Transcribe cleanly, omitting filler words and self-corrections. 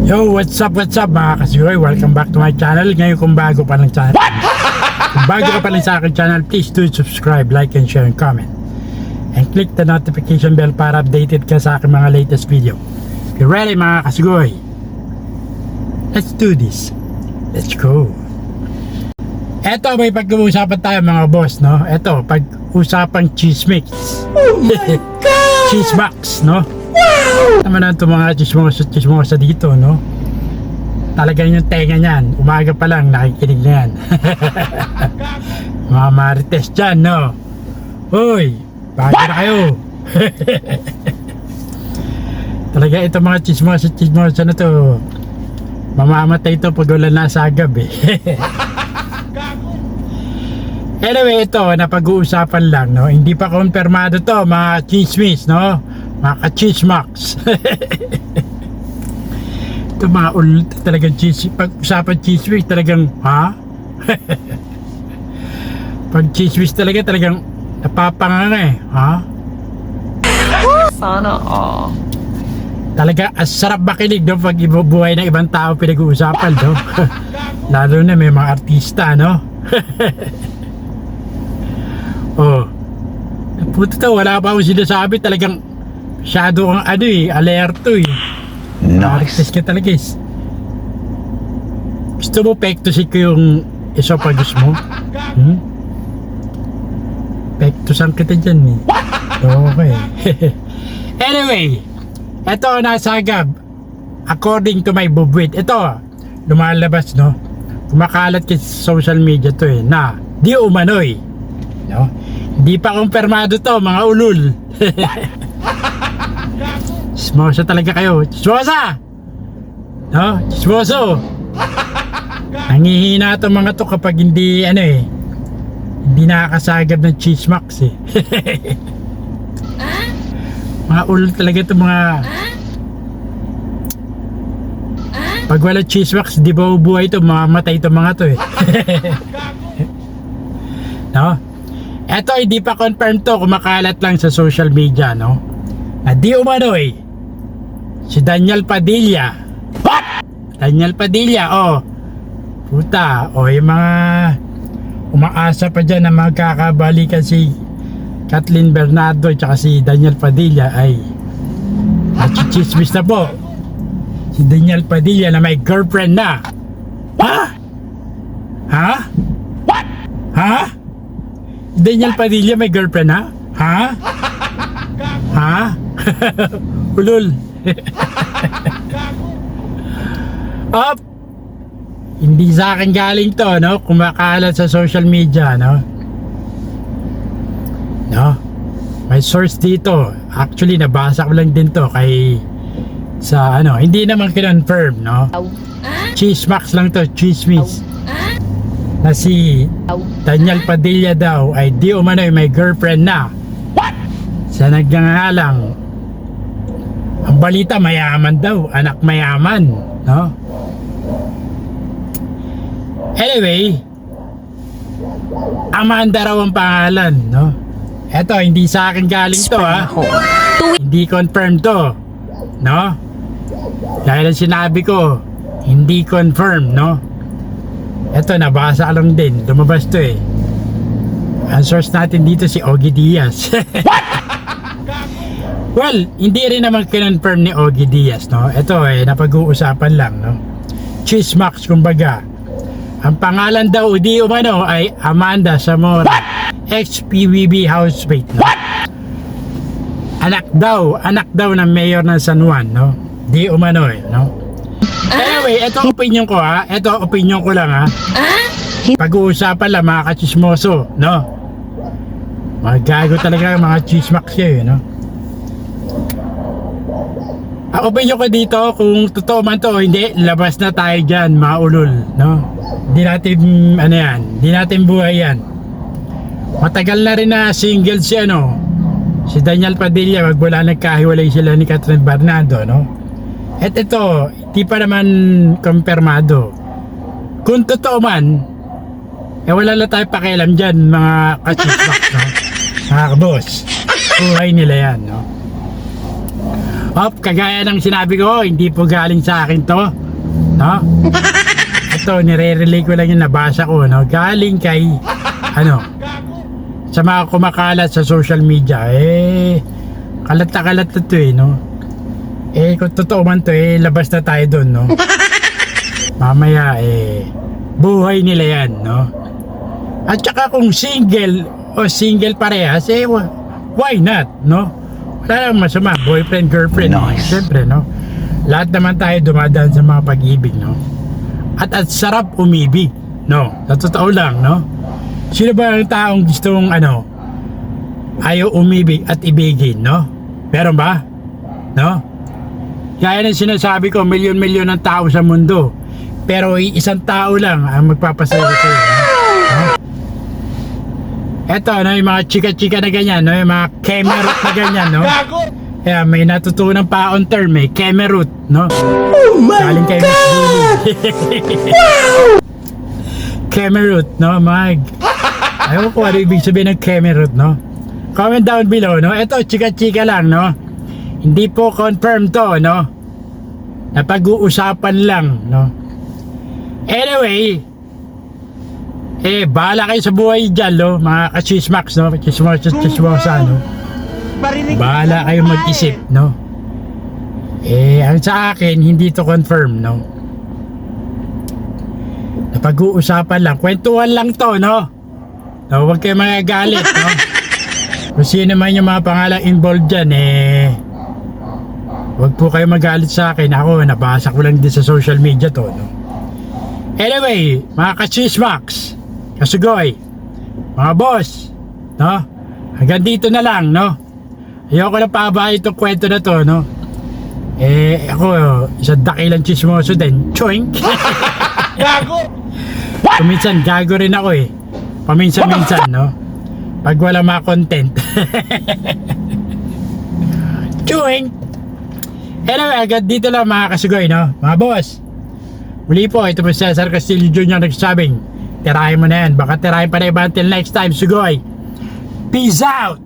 Yo, what's up mga kasuyoy? Welcome back to my channel. Ngayon kung bago pa lang channel, kung bago ka pa lang sa akin channel, please do subscribe, like, and share, and comment. And click the notification bell para updated ka sa aking mga latest video. If you're ready mga kasuyoy, let's do this. Let's go. Eto, may pag-uusapan tayo mga boss, no? Eto, pag-usapang chismix. Oh my God! Chismax, no? Naman na itong mga chismosa dito, no? Talagang yung tenga niyan, umaga pa lang nakikinig na yan. Mga marites dyan, no? Uy, bago na kayo. Talaga itong mga chismosa na to, mamamatay ito pag wala na sa agab eh. Anyway, ito napag-uusapan lang, no? Hindi pa konfirmado to mga chismis, no? Mga ka-chismax. Ito mga talagang chismis. Pag-usapan chismis talagang ha? Pag chismis talagang napapanganga eh, ha? Sana all. Talaga ang sarap makinig, no? Pag ibubuhay ng ibang tao pinag-uusapan, no? Lalo na may mga artista, no? Oh, puto to, wala pa akong sinasabi, talagang masyado kang ano eh, alerto eh. Nice. Ka talaga eh. Gusto mo pektusin ko yung esophagus mo? Pektusan kita dyan eh. Okay. Anyway, eto nasagab. According to my bubwit, ito lumalabas, no? Kumakalat sa social media to eh, na di umano'y, no? Hindi pa kumpirmado to mga ulul. Chismosa talaga kayo. Chismosa! No? Chismoso! Nangihina itong mga to kapag hindi ano eh, hindi nakakasagab ng chismax eh. Mga ulul talaga itong mga pag wala chismax, di ba ubuhay ito, mamamatay itong mga to eh. No? Eto hindi pa confirm to, kumakalat lang sa social media, no? Na di umano'y si Daniel Padilla. What? Daniel Padilla, oh. Puta, oh, yung mga umaasa pa dyan na magkakabalikan si Kathleen Bernardo at si Daniel Padilla ay nachichismis na po. Si Daniel Padilla na may girlfriend na. Ha? Ha? What? Ha? Daniel Padilla may girlfriend na? Ha? Ha? Ulul. Up. Hindi sa akin galing to, no? Kumakalat sa social media, no? No? May source dito. Actually, nabasa ko lang din to kay sa ano, hindi naman kinonfirm, no? Chismax lang to, chismis. Na si Daniel Padilla daw ay di umano'y may girlfriend na. What? Sa nagngangalang ang balita mayaman daw, anak mayaman, no? Anyway, Amanda raw ang pangalan, no? Eto, hindi sa akin galing to, ha? Hindi confirmed to, no? Dahil ang sinabi ko, hindi confirmed, no? Eto, nabasa lang din, lumabas to eh. Ang source natin dito si Ogie Diaz. Well, hindi rin naman kinonfirm ni Ogie Diaz, no? Ito eh, napag-uusapan lang, no? Chismax, kumbaga. Ang pangalan daw di umano ay Amanda Zamora, ex-PBB housemate, no? Anak daw ng mayor ng San Juan, no? Di umano eh, no? Anyway, ito opinion ko ha. Ito opinion ko lang ha. Pag-uusapan lang mga kachismoso, no? Mga gago talaga mga chismax kayo, no? Ang opinion ko dito, kung totoo man to, hindi, labas na tayo dyan, mga ulul, no? Hindi natin, ano yan, hindi natin buhay yan. Matagal na rin na single si ano, si Daniel Padilla, magmula nagkahiwalay sila ni Kathleen Bernardo, no? At ito, di pa naman kumpirmado. Kung totoo man, eh wala na tayo pakialam dyan, mga kachismak, no? Mga boss, buhay nila yan, no? Hop, kagaya ng sinabi ko, hindi po galing sa akin to. No? Ito, nire-relay ko lang yung nabasa ko, no? Galing kay, sa mga kumakalat sa social media, kalat na kalat na to no? Kung totoo man to, labas na tayo dun, no? Mamaya, buhay nila yan, no? At saka kung single o single parehas, why not, no? Wala lang masama, boyfriend, girlfriend. Nice. Siyempre, no? Lahat naman tayo dumadaan sa mga pag-ibig, no? At sarap umibig, no? Sa totoo lang, no? Sino ba ang taong gustong, ayaw umibig at ibigin, no? Meron ba? No? Kaya ng sinasabi ko, milyon-milyon ng tao sa mundo. Pero isang tao lang ang magpapasaya sa'yo, no? Eto, no, yung mga chika-chika na ganyan, no, yung mga kemerut na ganyan, no. Kaya may natutunan pa on term, kemerut, no. Oh my galing kay Miss Julie. Kemerut, no, ayaw ko ano ibig sabihin ng kemerut, no. Comment down below, no. Eto, chika-chika lang, no. Hindi po confirm to, no. Napag-uusapan lang, no. Anyway, bahala kayo sa buhay dyan, no? Mga ka-chismax, no? Chismosa, no? Bahala kayo mag-isip, no? Ang sa akin, hindi to confirm, no? Napag-uusapan lang. Kwentuhan lang to, no? Huwag kayo magagalit, no? Kung sino man yung mga pangalang involved dyan, huwag po kayo magalit sa akin. Ako, nabasa ko lang din sa social media to, no? Anyway, mga ka-chismax, kasugoy, mga boss, no? Hanggang dito na lang, no? Ayoko na pabahay itong kwento na to, no? Ako, isang dakilang chismoso din. Choink! Gago! Paminsan, gago rin ako paminsan-minsan, no? Pag wala mga content. Choink! Anyway, hanggang dito lang mga kasugoy, no? Mga boss, muli po, ito po si Cesar Castillo Jr. nagsasabing, tirahin mo na yan. Baka tirahin pa na iba until next time. Sugoy. Peace out!